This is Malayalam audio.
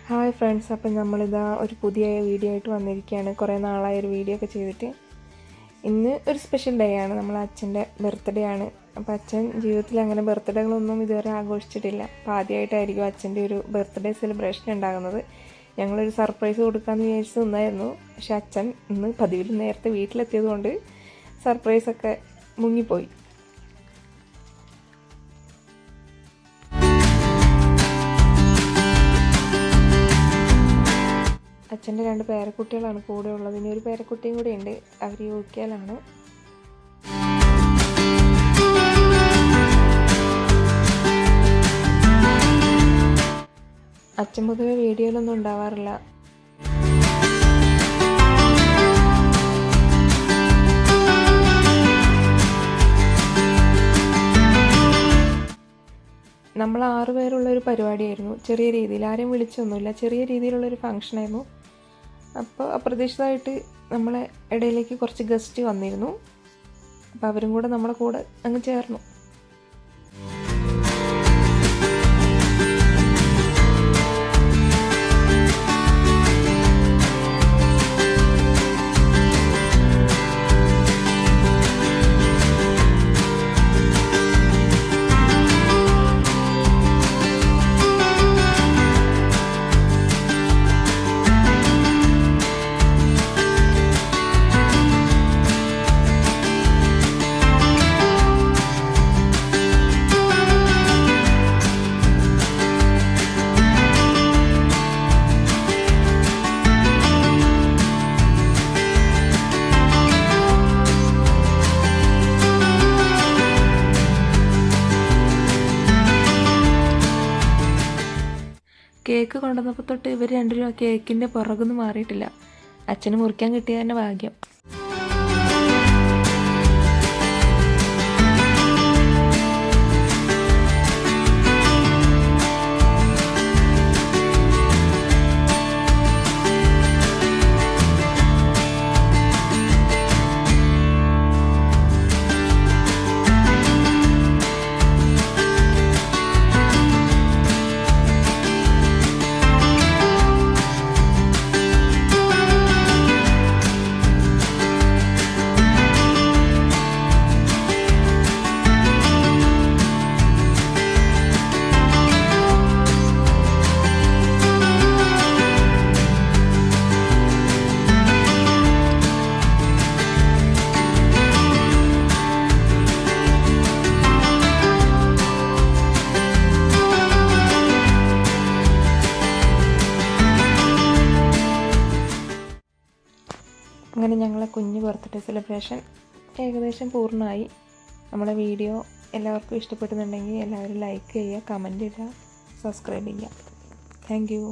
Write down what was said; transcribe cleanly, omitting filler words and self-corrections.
ഹായ് ഫ്രണ്ട്സ്, അപ്പം നമ്മളിതാ ഒരു പുതിയ വീഡിയോ ആയിട്ട് വന്നിരിക്കുകയാണ്. കുറേ നാളായ ഒരു വീഡിയോ ഒക്കെ ചെയ്തിട്ട്. ഇന്ന് ഒരു സ്പെഷ്യൽ ഡേ ആണ്, നമ്മളെ അച്ഛൻ്റെ ബർത്ത്ഡേ ആണ്. അപ്പോൾ അച്ഛൻ ജീവിതത്തിൽ അങ്ങനെ ബർത്ത്ഡേകളൊന്നും ഇതുവരെ ആഘോഷിച്ചിട്ടില്ല. അപ്പോൾ ആദ്യമായിട്ടായിരിക്കും അച്ഛൻ്റെ ഒരു ബർത്ത്ഡേ സെലിബ്രേഷൻ ഉണ്ടാകുന്നത്. ഞങ്ങളൊരു സർപ്രൈസ് കൊടുക്കാമെന്ന് വിചാരിച്ച് നിന്നായിരുന്നു. പക്ഷെ അച്ഛൻ ഇന്ന് പതിവിൽ നേരത്തെ വീട്ടിലെത്തിയത് കൊണ്ട് സർപ്രൈസൊക്കെ മുങ്ങിപ്പോയി. അച്ഛൻ്റെ 2 പേരക്കുട്ടികളാണ് കൂടെ ഉള്ളത്. ഇനി ഒരു പേരക്കുട്ടിയും കൂടെ ഉണ്ട്, അവർ യൂക്കെയിലാണ്. അച്ഛൻ പൊതുവെ വീഡിയോയിലൊന്നും ഉണ്ടാവാറില്ല. നമ്മൾ 6 പേരുള്ളൊരു പരിപാടിയായിരുന്നു. ചെറിയ രീതിയിൽ, ആരെയും വിളിച്ചൊന്നുമില്ല, ചെറിയ രീതിയിലുള്ളൊരു ഫങ്ഷനായിരുന്നു. അപ്പോൾ അപ്രതീക്ഷിതമായിട്ട് നമ്മളെ ഇടയിലേക്ക് കുറച്ച് ഗസ്റ്റ് വന്നിരുന്നു. അപ്പോൾ അവരും കൂടെ നമ്മളെ കൂടെ അങ്ങ് ചേർന്നു. കേക്ക് കൊണ്ടുവന്നപ്പോൾ തൊട്ട് ഇവർ 2 രൂപ കേക്കിൻ്റെ പുറകൊന്നും മാറിയിട്ടില്ല. അച്ഛന് മുറിക്കാൻ കിട്ടിയ തന്നെ ഭാഗ്യം. അങ്ങനെ ഞങ്ങളെ കുഞ്ഞ് ബർത്ത്ഡേ സെലിബ്രേഷൻ ഏകദേശം പൂർണ്ണമായി. നമ്മുടെ വീഡിയോ എല്ലാവർക്കും ഇഷ്ടപ്പെടുന്നുണ്ടെങ്കിൽ എല്ലാവരും ലൈക്ക് ചെയ്യുക, കമൻറ്റ് ഇടുക, സബ്സ്ക്രൈബ് ചെയ്യുക. Thank you.